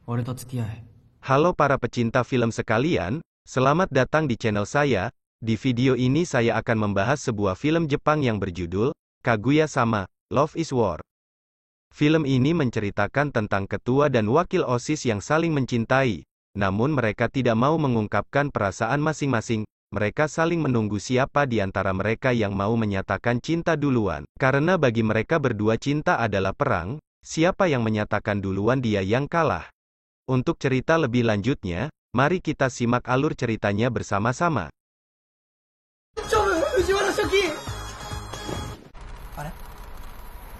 俺と付き合え。 Halo para pecinta film sekalian, selamat datang di channel saya. Di video ini saya akan membahas sebuah film Jepang yang berjudul Kaguya-sama, Love is War. Film ini menceritakan tentang ketua dan wakil OSIS yang saling mencintai, namun mereka tidak mau mengungkapkan perasaan masing-masing. Mereka saling menunggu siapa di antara mereka yang mau menyatakan cinta duluan. Karena bagi mereka berdua cinta adalah perang, siapa yang menyatakan duluan dia yang kalah. Untuk cerita lebih lanjutnya, mari kita simak alur ceritanya bersama-sama.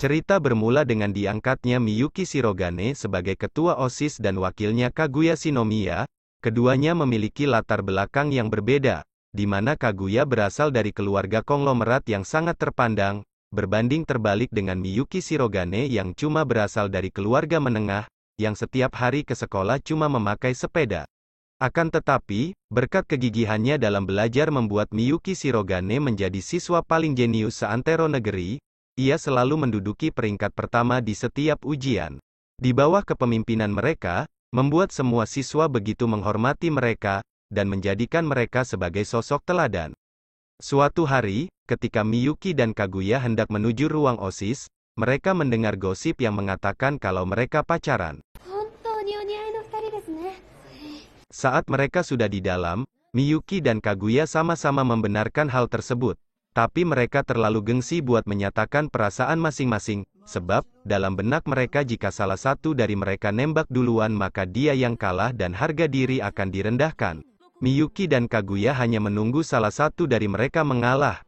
Cerita bermula dengan diangkatnya Miyuki Shirogane sebagai ketua OSIS dan wakilnya Kaguya Shinomiya. Keduanya memiliki latar belakang yang berbeda, di mana Kaguya berasal dari keluarga konglomerat yang sangat terpandang, berbanding terbalik dengan Miyuki Shirogane yang cuma berasal dari keluarga menengah, yang setiap hari ke sekolah cuma memakai sepeda. Akan tetapi, berkat kegigihannya dalam belajar membuat Miyuki Shirogane menjadi siswa paling jenius seantero negeri. Ia selalu menduduki peringkat pertama di setiap ujian. Di bawah kepemimpinan mereka, membuat semua siswa begitu menghormati mereka, dan menjadikan mereka sebagai sosok teladan. Suatu hari, ketika Miyuki dan Kaguya hendak menuju ruang OSIS, mereka mendengar gosip yang mengatakan kalau mereka pacaran. Saat mereka sudah di dalam, Miyuki dan Kaguya sama-sama membenarkan hal tersebut. Tapi mereka terlalu gengsi buat menyatakan perasaan masing-masing, sebab, dalam benak mereka jika salah satu dari mereka nembak duluan maka dia yang kalah dan harga diri akan direndahkan. Miyuki dan Kaguya hanya menunggu salah satu dari mereka mengalah.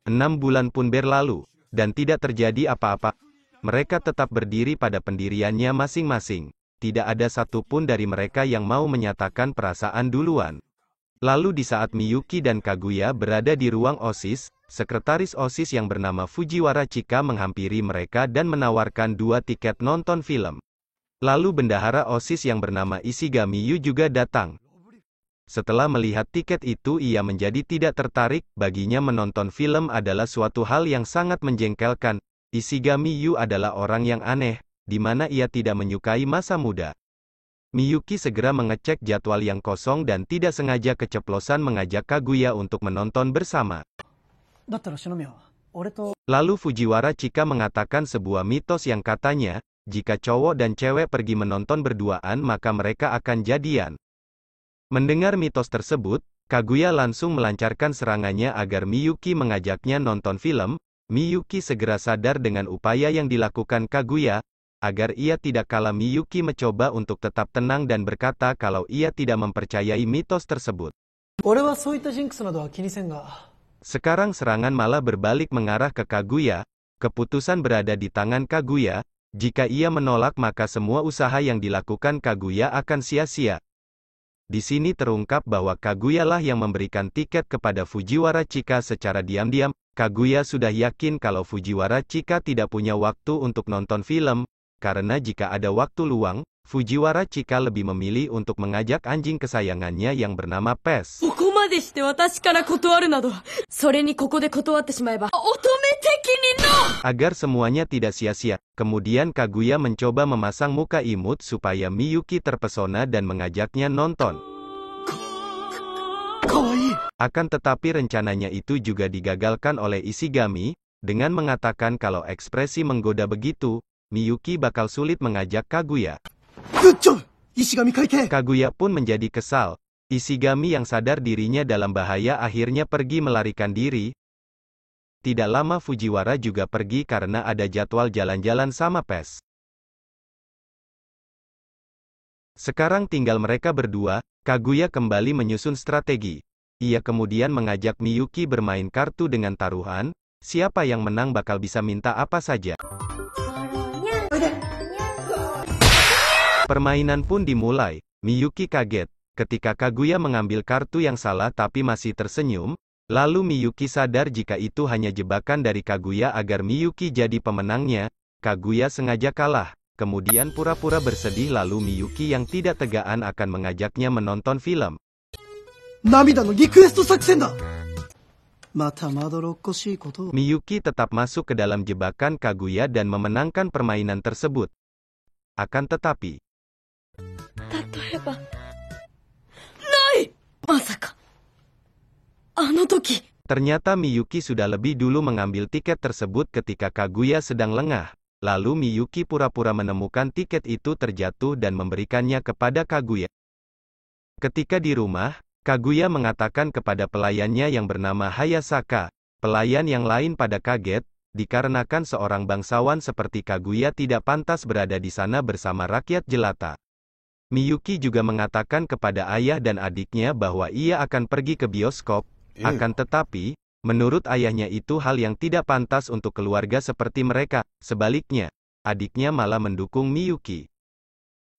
6 bulan pun berlalu, dan tidak terjadi apa-apa. Mereka tetap berdiri pada pendiriannya masing-masing. Tidak ada satupun dari mereka yang mau menyatakan perasaan duluan. Lalu di saat Miyuki dan Kaguya berada di ruang OSIS, sekretaris OSIS yang bernama Fujiwara Chika menghampiri mereka dan menawarkan 2 tiket nonton film. Lalu bendahara OSIS yang bernama Ishigami Yu juga datang. Setelah melihat tiket itu ia menjadi tidak tertarik, baginya menonton film adalah suatu hal yang sangat menjengkelkan. Ishigami Yu adalah orang yang aneh, di mana ia tidak menyukai masa muda. Miyuki segera mengecek jadwal yang kosong dan tidak sengaja keceplosan mengajak Kaguya untuk menonton bersama. Lalu Fujiwara Chika mengatakan sebuah mitos yang katanya, jika cowok dan cewek pergi menonton berduaan maka mereka akan jadian. Mendengar mitos tersebut, Kaguya langsung melancarkan serangannya agar Miyuki mengajaknya nonton film. Miyuki segera sadar dengan upaya yang dilakukan Kaguya. Agar ia tidak kalah, Miyuki mencoba untuk tetap tenang dan berkata kalau ia tidak mempercayai mitos tersebut. Sekarang serangan malah berbalik mengarah ke Kaguya. Keputusan berada di tangan Kaguya. Jika ia menolak maka semua usaha yang dilakukan Kaguya akan sia-sia. Di sini terungkap bahwa Kaguya lah yang memberikan tiket kepada Fujiwara Chika secara diam-diam. Kaguya sudah yakin kalau Fujiwara Chika tidak punya waktu untuk nonton film. Karena jika ada waktu luang, Fujiwara Chika lebih memilih untuk mengajak anjing kesayangannya yang bernama Pes. Agar semuanya tidak sia-sia, kemudian Kaguya mencoba memasang muka imut supaya Miyuki terpesona dan mengajaknya nonton. Akan tetapi rencananya itu juga digagalkan oleh Ishigami, dengan mengatakan kalau ekspresi menggoda begitu, Miyuki bakal sulit mengajak Kaguya. Kaguya pun menjadi kesal. Ishigami yang sadar dirinya dalam bahaya akhirnya pergi melarikan diri. Tidak lama Fujiwara juga pergi karena ada jadwal jalan-jalan sama Pes. Sekarang tinggal mereka berdua. Kaguya kembali menyusun strategi. Ia kemudian mengajak Miyuki bermain kartu dengan taruhan. Siapa yang menang bakal bisa minta apa saja. Permainan pun dimulai. Miyuki kaget ketika Kaguya mengambil kartu yang salah tapi masih tersenyum. Lalu Miyuki sadar jika itu hanya jebakan dari Kaguya agar Miyuki jadi pemenangnya. Kaguya sengaja kalah, kemudian pura-pura bersedih lalu Miyuki yang tidak tegaan akan mengajaknya menonton film. Miyuki tetap masuk ke dalam jebakan Kaguya dan memenangkan permainan tersebut. Akan tetapi, Masaka. Anotoki. Ternyata Miyuki sudah lebih dulu mengambil tiket tersebut ketika Kaguya sedang lengah. Lalu Miyuki pura-pura menemukan tiket itu terjatuh dan memberikannya kepada Kaguya. Ketika di rumah, Kaguya mengatakan kepada pelayannya yang bernama Hayasaka. Pelayan yang lain pada kaget, dikarenakan seorang bangsawan seperti Kaguya tidak pantas berada di sana bersama rakyat jelata. Miyuki juga mengatakan kepada ayah dan adiknya bahwa ia akan pergi ke bioskop. Akan tetapi, menurut ayahnya itu hal yang tidak pantas untuk keluarga seperti mereka. Sebaliknya, adiknya malah mendukung Miyuki.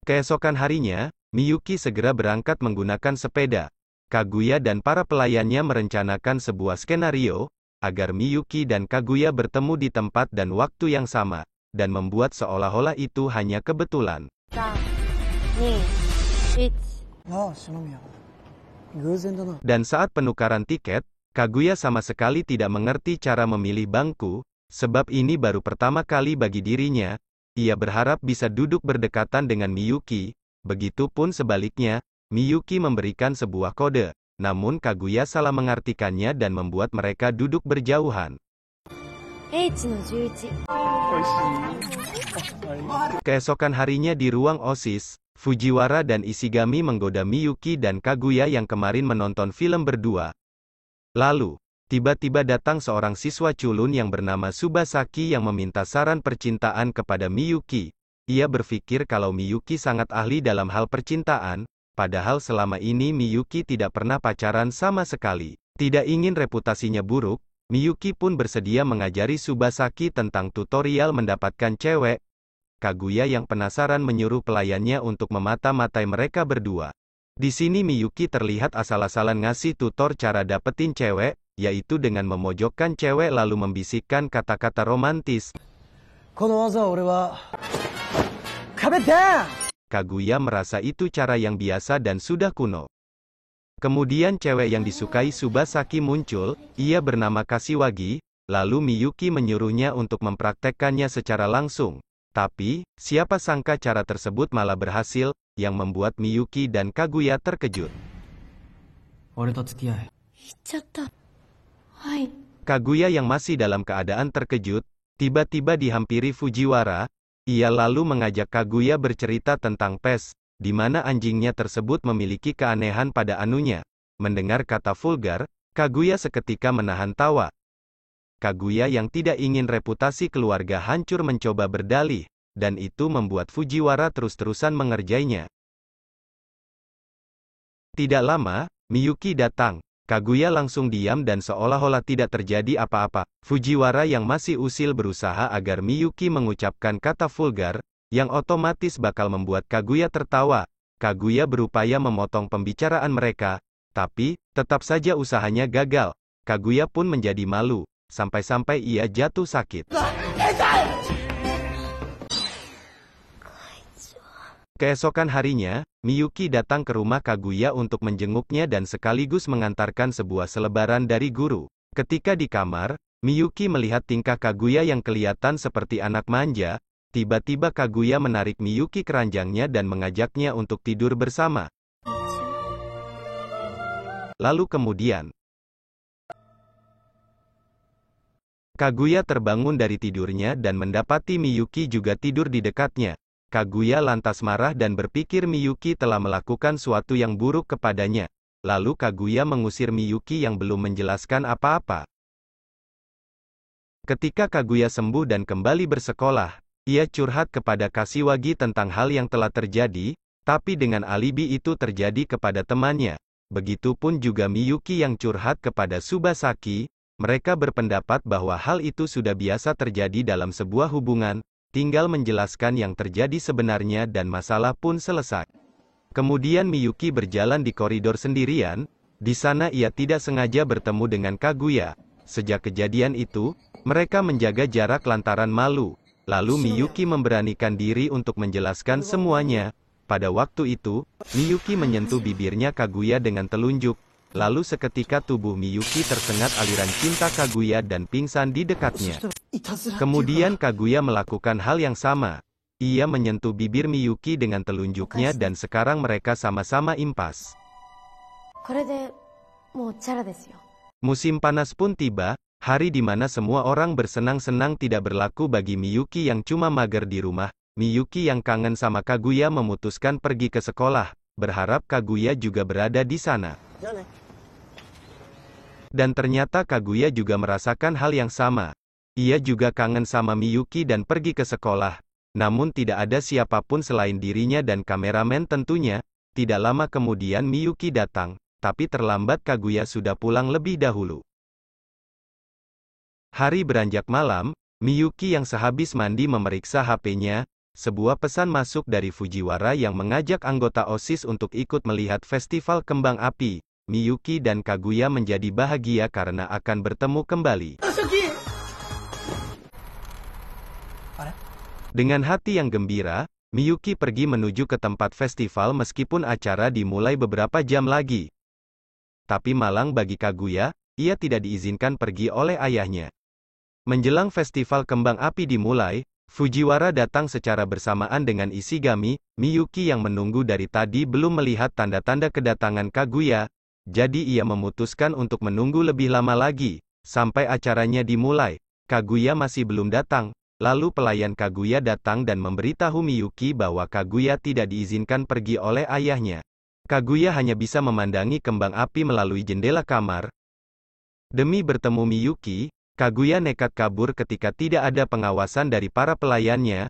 Keesokan harinya, Miyuki segera berangkat menggunakan sepeda. Kaguya dan para pelayannya merencanakan sebuah skenario, agar Miyuki dan Kaguya bertemu di tempat dan waktu yang sama, dan membuat seolah-olah itu hanya kebetulan. 3、2、1。Dan saat penukaran tiket, Kaguya sama sekali tidak mengerti cara memilih bangku, sebab ini baru pertama kali bagi dirinya. Ia berharap bisa duduk berdekatan dengan Miyuki, begitupun sebaliknya, Miyuki memberikan sebuah kode, namun Kaguya salah mengartikannya dan membuat mereka duduk berjauhan. H-11。Keesokan harinya di ruang OSIS, Fujiwara dan Ishigami menggoda Miyuki dan Kaguya yang kemarin menonton film berdua. Lalu, tiba-tiba datang seorang siswa culun yang bernama Tsubasaki yang meminta saran percintaan kepada Miyuki. Ia berpikir kalau Miyuki sangat ahli dalam hal percintaan, padahal selama ini Miyuki tidak pernah pacaran sama sekali. Tidak ingin reputasinya buruk, Miyuki pun bersedia mengajari Tsubasaki tentang tutorial mendapatkan cewek. Kaguya yang penasaran menyuruh pelayannya untuk memata-matai mereka berdua. Di sini Miyuki terlihat asal-asalan ngasih tutor cara dapetin cewek, yaitu dengan memojokkan cewek lalu membisikkan kata-kata romantis. Kaguya merasa itu cara yang biasa dan sudah kuno. Kemudian cewek yang disukai Tsubasaki muncul, ia bernama Kashiwagi, lalu Miyuki menyuruhnya untuk mempraktekkannya secara langsung. Tapi, siapa sangka cara tersebut malah berhasil, yang membuat Miyuki dan Kaguya terkejut. Kaguya yang masih dalam keadaan terkejut, tiba-tiba dihampiri Fujiwara. Ia lalu mengajak Kaguya bercerita tentang pes, di mana anjingnya tersebut memiliki keanehan pada anunya. Mendengar kata vulgar, Kaguya seketika menahan tawa. Kaguya yang tidak ingin reputasi keluarga hancur mencoba berdalih, dan itu membuat Fujiwara terus-terusan mengerjainya. Tidak lama, Miyuki datang. Kaguya langsung diam dan seolah-olah tidak terjadi apa-apa. Fujiwara yang masih usil berusaha agar Miyuki mengucapkan kata vulgar, yang otomatis bakal membuat Kaguya tertawa. Kaguya berupaya memotong pembicaraan mereka, tapi, tetap saja usahanya gagal. Kaguya pun menjadi malu. Sampai-sampai ia jatuh sakit. Keesokan harinya, Miyuki datang ke rumah Kaguya untuk menjenguknya dan sekaligus mengantarkan sebuah selebaran dari guru. Ketika di kamar, Miyuki melihat tingkah Kaguya yang kelihatan seperti anak manja. Tiba-tiba Kaguya menarik Miyuki ke ranjangnya dan mengajaknya untuk tidur bersama. Lalu kemudian, Kaguya terbangun dari tidurnya dan mendapati Miyuki juga tidur di dekatnya. Kaguya lantas marah dan berpikir Miyuki telah melakukan suatu yang buruk kepadanya. Lalu Kaguya mengusir Miyuki yang belum menjelaskan apa-apa. Ketika Kaguya sembuh dan kembali bersekolah, ia curhat kepada Kashiwagi tentang hal yang telah terjadi, tapi dengan alibi itu terjadi kepada temannya. Begitupun juga Miyuki yang curhat kepada Tsubasaki. Mereka berpendapat bahwa hal itu sudah biasa terjadi dalam sebuah hubungan, tinggal menjelaskan yang terjadi sebenarnya dan masalah pun selesai. Kemudian Miyuki berjalan di koridor sendirian, di sana ia tidak sengaja bertemu dengan Kaguya. Sejak kejadian itu, mereka menjaga jarak lantaran malu. Lalu Miyuki memberanikan diri untuk menjelaskan semuanya. Pada waktu itu, Miyuki menyentuh bibirnya Kaguya dengan telunjuk. Lalu seketika tubuh Miyuki tersengat aliran cinta Kaguya dan pingsan di dekatnya. Kemudian Kaguya melakukan hal yang sama. Ia menyentuh bibir Miyuki dengan telunjuknya dan sekarang mereka sama-sama impas. これでもうチャラですよ。 Musim panas pun tiba, hari di mana semua orang bersenang-senang tidak berlaku bagi Miyuki yang cuma mager di rumah. Miyuki yang kangen sama Kaguya memutuskan pergi ke sekolah, berharap Kaguya juga berada di sana. Dan ternyata Kaguya juga merasakan hal yang sama. Ia juga kangen sama Miyuki dan pergi ke sekolah. Namun tidak ada siapapun selain dirinya dan kameramen tentunya. Tidak lama kemudian Miyuki datang, tapi terlambat Kaguya sudah pulang lebih dahulu. Hari beranjak malam, Miyuki yang sehabis mandi memeriksa HP-nya. Sebuah pesan masuk dari Fujiwara yang mengajak anggota OSIS untuk ikut melihat festival kembang api. Miyuki dan Kaguya menjadi bahagia karena akan bertemu kembali. Dengan hati yang gembira, Miyuki pergi menuju ke tempat festival meskipun acara dimulai beberapa jam lagi. Tapi malang bagi Kaguya, ia tidak diizinkan pergi oleh ayahnya. Menjelang festival kembang api dimulai, Fujiwara datang secara bersamaan dengan Ishigami. Miyuki yang menunggu dari tadi belum melihat tanda-tanda kedatangan Kaguya, jadi ia memutuskan untuk menunggu lebih lama lagi, sampai acaranya dimulai. Kaguya masih belum datang. Lalu pelayan Kaguya datang dan memberitahu Miyuki bahwa Kaguya tidak diizinkan pergi oleh ayahnya. Kaguya hanya bisa memandangi kembang api melalui jendela kamar. Demi bertemu Miyuki, Kaguya nekat kabur ketika tidak ada pengawasan dari para pelayannya.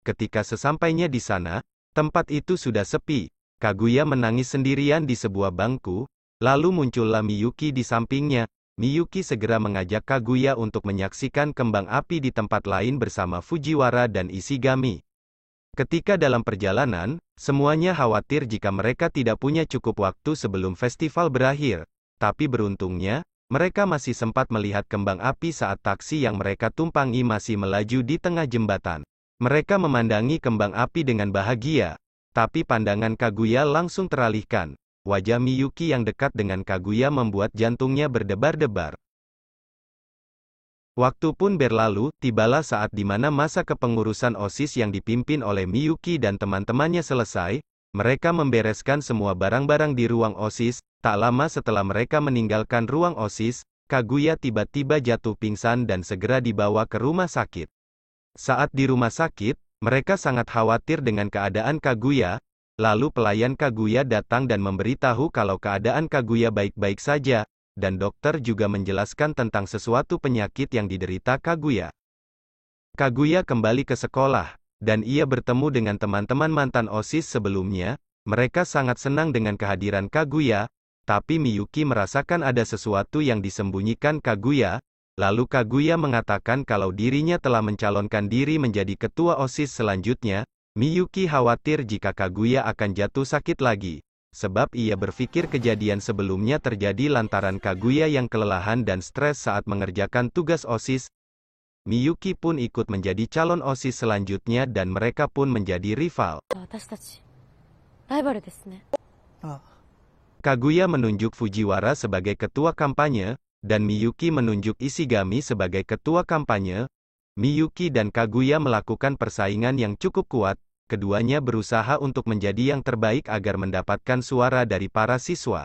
Ketika sesampainya di sana, tempat itu sudah sepi. Kaguya menangis sendirian di sebuah bangku, lalu muncullah Miyuki di sampingnya. Miyuki segera mengajak Kaguya untuk menyaksikan kembang api di tempat lain bersama Fujiwara dan Ishigami. Ketika dalam perjalanan, semuanya khawatir jika mereka tidak punya cukup waktu sebelum festival berakhir. Tapi beruntungnya, mereka masih sempat melihat kembang api saat taksi yang mereka tumpangi masih melaju di tengah jembatan. Mereka memandangi kembang api dengan bahagia, tapi pandangan Kaguya langsung teralihkan. Wajah Miyuki yang dekat dengan Kaguya membuat jantungnya berdebar-debar. Waktu pun berlalu, tibalah saat di mana masa kepengurusan OSIS yang dipimpin oleh Miyuki dan teman-temannya selesai. Mereka membereskan semua barang-barang di ruang OSIS. Tak lama setelah mereka meninggalkan ruang OSIS, Kaguya tiba-tiba jatuh pingsan dan segera dibawa ke rumah sakit. Saat di rumah sakit, mereka sangat khawatir dengan keadaan Kaguya. Lalu pelayan Kaguya datang dan memberitahu kalau keadaan Kaguya baik-baik saja, dan dokter juga menjelaskan tentang sesuatu penyakit yang diderita Kaguya. Kaguya kembali ke sekolah, dan ia bertemu dengan teman-teman mantan OSIS sebelumnya. Mereka sangat senang dengan kehadiran Kaguya, tapi Miyuki merasakan ada sesuatu yang disembunyikan Kaguya. Lalu Kaguya mengatakan kalau dirinya telah mencalonkan diri menjadi ketua OSIS selanjutnya. Miyuki khawatir jika Kaguya akan jatuh sakit lagi, sebab ia berpikir kejadian sebelumnya terjadi lantaran Kaguya yang kelelahan dan stres saat mengerjakan tugas OSIS. Miyuki pun ikut menjadi calon OSIS selanjutnya dan mereka pun menjadi rival. Kaguya menunjuk Fujiwara sebagai ketua kampanye, dan Miyuki menunjuk Ishigami sebagai ketua kampanye. Miyuki dan Kaguya melakukan persaingan yang cukup kuat. Keduanya berusaha untuk menjadi yang terbaik agar mendapatkan suara dari para siswa.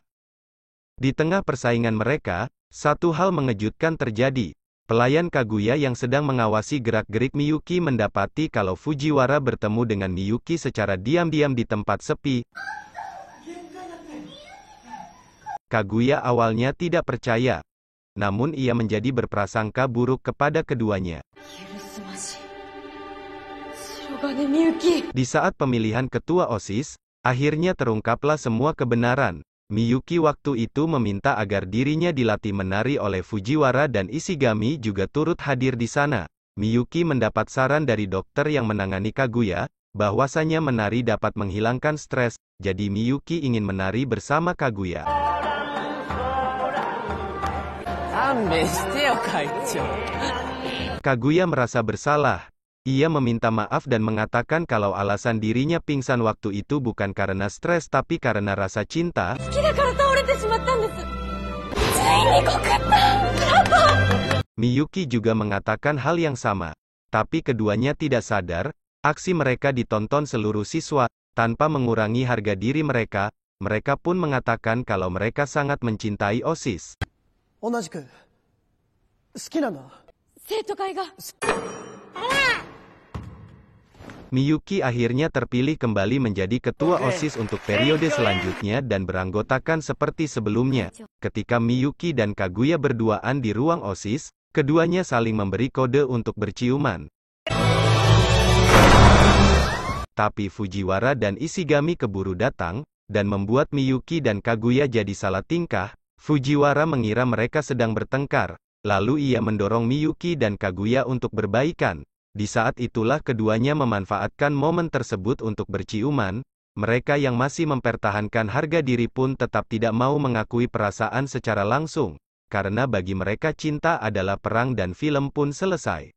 Di tengah persaingan mereka, satu hal mengejutkan terjadi. Pelayan Kaguya yang sedang mengawasi gerak-gerik Miyuki mendapati kalau Fujiwara bertemu dengan Miyuki secara diam-diam di tempat sepi. Kaguya awalnya tidak percaya, namun ia menjadi berprasangka buruk kepada keduanya. Di saat pemilihan ketua OSIS, akhirnya terungkaplah semua kebenaran. Miyuki waktu itu meminta agar dirinya dilatih menari oleh Fujiwara dan Ishigami juga turut hadir di sana. Miyuki mendapat saran dari dokter yang menangani Kaguya, bahwasanya menari dapat menghilangkan stres, jadi Miyuki ingin menari bersama Kaguya. Kaguya merasa bersalah. Ia meminta maaf dan mengatakan kalau alasan dirinya pingsan waktu itu bukan karena stres tapi karena rasa cinta. Miyuki juga mengatakan hal yang sama. Tapi keduanya tidak sadar, aksi mereka ditonton seluruh siswa. Tanpa mengurangi harga diri mereka, mereka pun mengatakan kalau mereka sangat mencintai OSIS. 同じく好きなんだ。生徒会が Miyuki akhirnya terpilih kembali menjadi ketua OSIS untuk periode selanjutnya dan beranggotakan seperti sebelumnya. Ketika Miyuki dan Kaguya berduaan di ruang OSIS, keduanya saling memberi kode untuk berciuman. Tapi Fujiwara dan Ishigami keburu datang, dan membuat Miyuki dan Kaguya jadi salah tingkah. Fujiwara mengira mereka sedang bertengkar, lalu ia mendorong Miyuki dan Kaguya untuk berbaikan. Di saat itulah keduanya memanfaatkan momen tersebut untuk berciuman. Mereka yang masih mempertahankan harga diri pun tetap tidak mau mengakui perasaan secara langsung, karena bagi mereka cinta adalah perang dan film pun selesai.